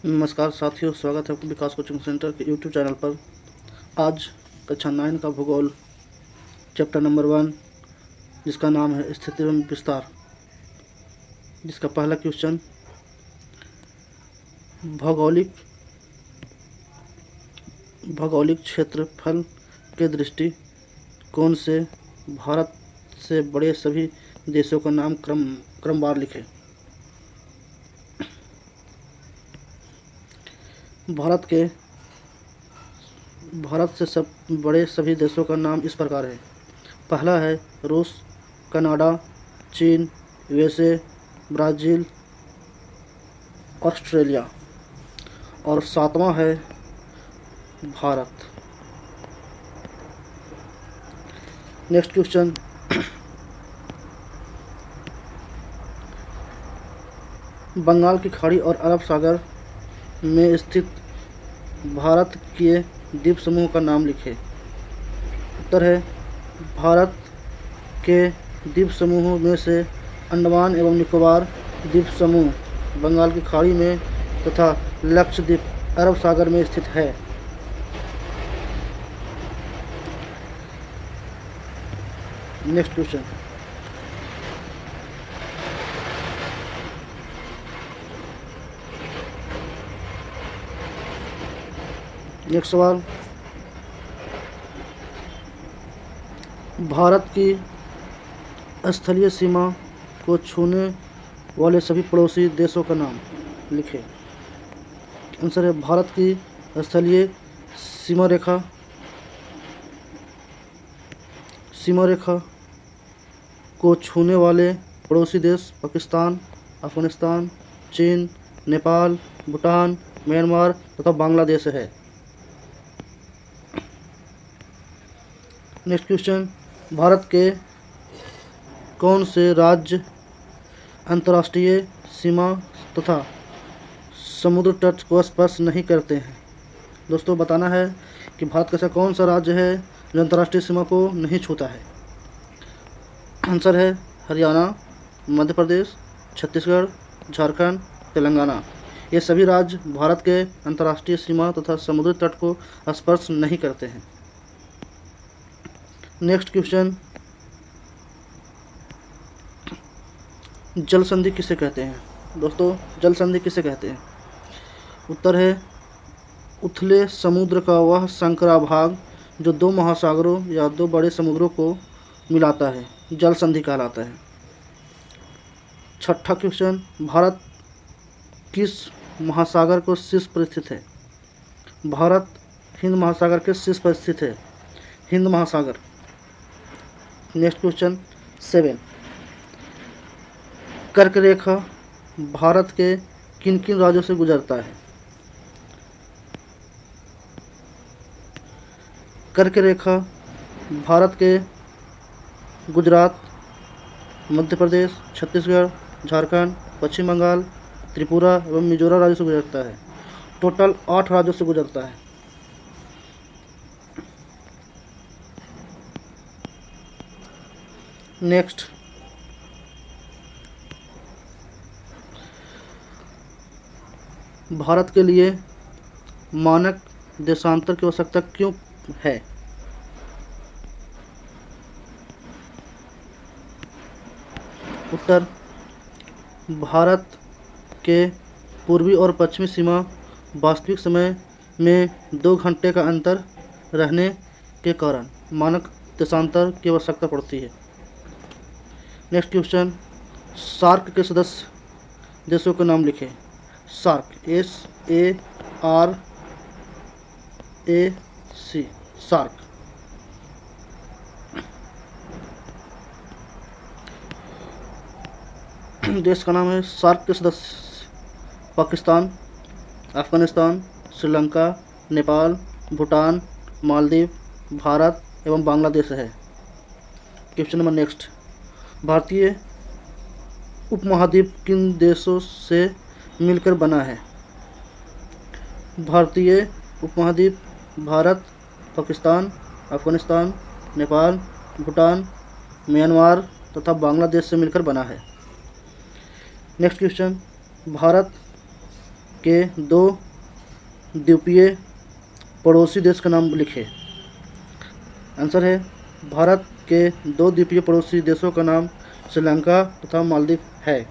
नमस्कार साथियों, स्वागत है आपको विकास कोचिंग सेंटर के यूट्यूब चैनल पर। आज कक्षा 9 का भूगोल चैप्टर नंबर 1, जिसका नाम है स्थिति एवं विस्तार, जिसका पहला क्वेश्चन, भौगोलिक क्षेत्रफल के दृष्टिकोण से भारत से बड़े सभी देशों का नाम क्रमवार लिखें। भारत से सब बड़े सभी देशों का नाम इस प्रकार है। पहला है रूस, कनाडा, चीन, यूएसए, ब्राज़ील, ऑस्ट्रेलिया, और 7वां है भारत। नेक्स्ट क्वेश्चन, बंगाल की खाड़ी और अरब सागर में स्थित भारत के द्वीप समूह का नाम लिखें। उत्तर है भारत के द्वीप समूहों में से अंडमान एवं निकोबार द्वीप समूह बंगाल की खाड़ी में तथा लक्षद्वीप अरब सागर में स्थित है। नेक्स्ट क्वेश्चन, नेक्स्ट सवाल, भारत की स्थलीय सीमा को छूने वाले सभी पड़ोसी देशों का नाम लिखें। आंसर है भारत की स्थलीय सीमा रेखा को छूने वाले पड़ोसी देश पाकिस्तान, अफगानिस्तान, चीन, नेपाल, भूटान, म्यांमार तथा बांग्लादेश है। नेक्स्ट क्वेश्चन, भारत के कौन से राज्य अंतर्राष्ट्रीय सीमा तथा समुद्र तट को स्पर्श नहीं करते हैं? दोस्तों, बताना है कि भारत का ऐसा कौन सा राज्य है जो अंतर्राष्ट्रीय सीमा को नहीं छूता है। आंसर है हरियाणा, मध्य प्रदेश, छत्तीसगढ़, झारखंड, तेलंगाना। ये सभी राज्य भारत के अंतर्राष्ट्रीय सीमा तथा समुद्री तट को स्पर्श नहीं करते हैं। नेक्स्ट क्वेश्चन, जल संधि किसे कहते हैं? दोस्तों, जल संधि किसे कहते हैं? उत्तर है उथले समुद्र का वह संकरा भाग जो दो महासागरों या दो बड़े समुद्रों को मिलाता है, जल संधि कहलाता है। छठा क्वेश्चन, भारत किस महासागर को शीर्ष पर स्थित है? भारत हिंद महासागर के शीर्ष पर स्थित है, हिंद महासागर। नेक्स्ट क्वेश्चन 7, कर्क रेखा भारत के किन किन राज्यों से गुजरता है? कर्क रेखा भारत के गुजरात, मध्य प्रदेश, छत्तीसगढ़, झारखंड, पश्चिम बंगाल, त्रिपुरा एवं मिजोरम राज्यों से गुजरता है। टोटल 8 राज्यों से गुजरता है। नेक्स्ट, भारत के लिए मानक देशांतर की आवश्यकता क्यों है? उत्तर, भारत के पूर्वी और पश्चिमी सीमा वास्तविक समय में 2 घंटे का अंतर रहने के कारण मानक देशांतर की आवश्यकता पड़ती है। नेक्स्ट क्वेश्चन, सार्क के सदस्य देशों के नाम लिखें। SAARC, SARC, SAARC. देश का नाम है सार्क के सदस्य पाकिस्तान, अफगानिस्तान, श्रीलंका, नेपाल, भूटान, मालदीव, भारत एवं बांग्लादेश है। क्वेश्चन नंबर नेक्स्ट, भारतीय उपमहाद्वीप किन देशों से मिलकर बना है? भारतीय उपमहाद्वीप भारत, पाकिस्तान, अफगानिस्तान, नेपाल, भूटान, म्यांमार तथा बांग्लादेश से मिलकर बना है। नेक्स्ट क्वेश्चन, भारत के दो द्वीपीय पड़ोसी देश का नाम लिखें। आंसर है भारत के दो द्वीपीय पड़ोसी देशों का नाम श्रीलंका तथा मालदीव है।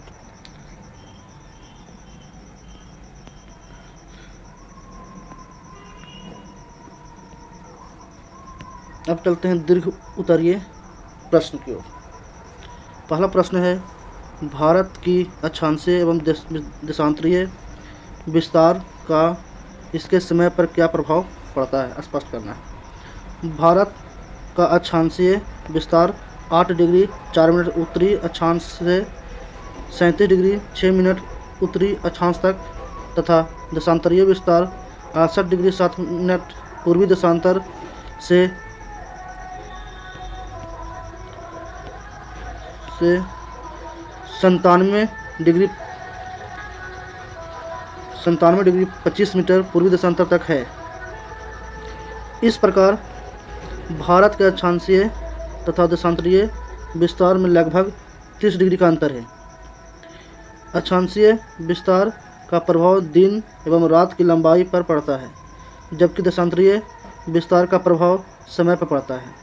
अब चलते हैं दीर्घ उत्तरीय प्रश्न की ओर। पहला प्रश्न है, भारत की अक्षांशीय एवं देशांतरीय विस्तार का इसके समय पर क्या प्रभाव पड़ता है, स्पष्ट करना है। भारत का अक्षांशीय विस्तार 8 डिग्री 4 मिनट उत्तरी अक्षांश से 37 डिग्री 6 मिनट उत्तरी अक्षांश तक तथा देशांतरीय विस्तार 68 डिग्री 7 मिनट पूर्वी देशांतर से 97 डिग्री 25 मीटर पूर्वी देशांतर तक है। इस प्रकार भारत के अक्षांशीय तथा देशांतरीय विस्तार में लगभग 30 डिग्री का अंतर है। अक्षांशीय विस्तार का प्रभाव दिन एवं रात की लंबाई पर पड़ता है, जबकि देशांतरीय विस्तार का प्रभाव समय पर पड़ता है।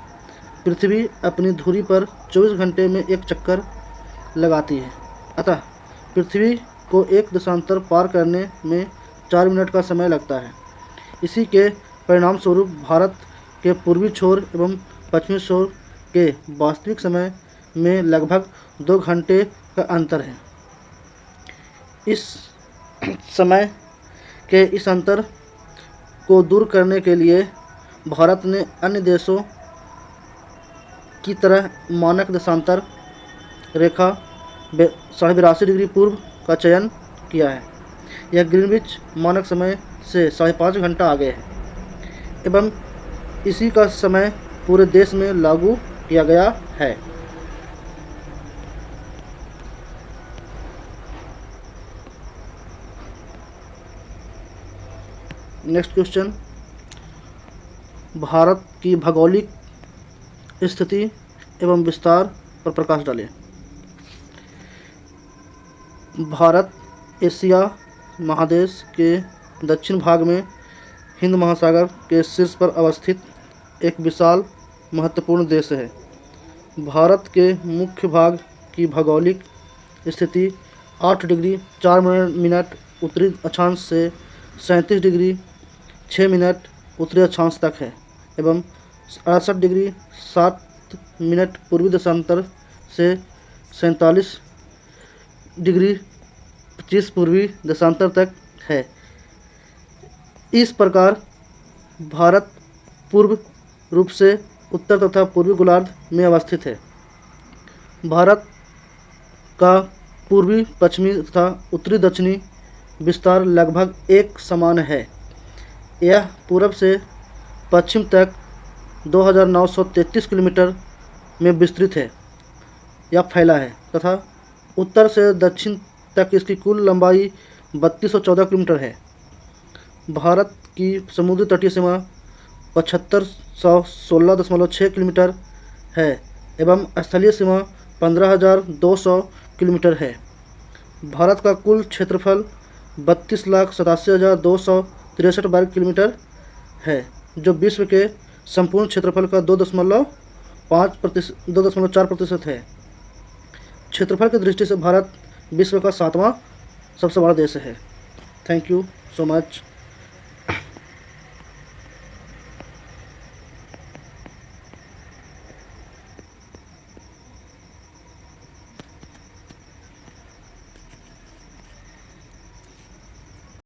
पृथ्वी अपनी धुरी पर 24 घंटे में एक चक्कर लगाती है, अतः पृथ्वी को एक देशांतर पार करने में 4 मिनट का समय लगता है। इसी के परिणामस्वरूप भारत के पूर्वी छोर एवं पश्चिमी छोर के वास्तविक समय में लगभग 2 घंटे का अंतर है। इस समय के इस अंतर को दूर करने के लिए भारत ने अन्य देशों की तरह मानक देशांतर रेखा 82.5 डिग्री पूर्व का चयन किया है। यह ग्रीनविच मानक समय से 5.5 घंटा आगे है एवं इसी का समय पूरे देश में लागू किया गया है। नेक्स्ट क्वेश्चन, भारत की भौगोलिक स्थिति एवं विस्तार पर प्रकाश डालें। भारत एशिया महादेश के दक्षिण भाग में हिंद महासागर के शीर्ष पर अवस्थित एक विशाल महत्वपूर्ण देश है। भारत के मुख्य भाग की भौगोलिक स्थिति 8 डिग्री 4 मिनट उत्तरी अक्षांश से 37 डिग्री 6 मिनट उत्तरी अक्षांश तक है एवं 68 डिग्री 7 मिनट पूर्वी देशांतर से 47 डिग्री 25 पूर्वी देशांतर तक है। इस प्रकार भारत पूर्व रूप से उत्तर तथा पूर्वी गोलार्ध में अवस्थित है। भारत का पूर्वी पश्चिमी तथा उत्तरी दक्षिणी विस्तार लगभग एक समान है। यह पूरब से पश्चिम तक 2933 किलोमीटर में विस्तृत है या फैला है तथा उत्तर से दक्षिण तक इसकी कुल लंबाई 3214 किलोमीटर है। भारत की समुद्री तटीय सीमा 7516.6 किलोमीटर है एवं स्थलीय सीमा 15,200 किलोमीटर है। भारत का कुल क्षेत्रफल 32,87,263 वर्ग किलोमीटर है, जो विश्व के संपूर्ण क्षेत्रफल का 2.4% है। क्षेत्रफल की दृष्टि से भारत विश्व का 7वां सबसे बड़ा देश है। Thank you so much.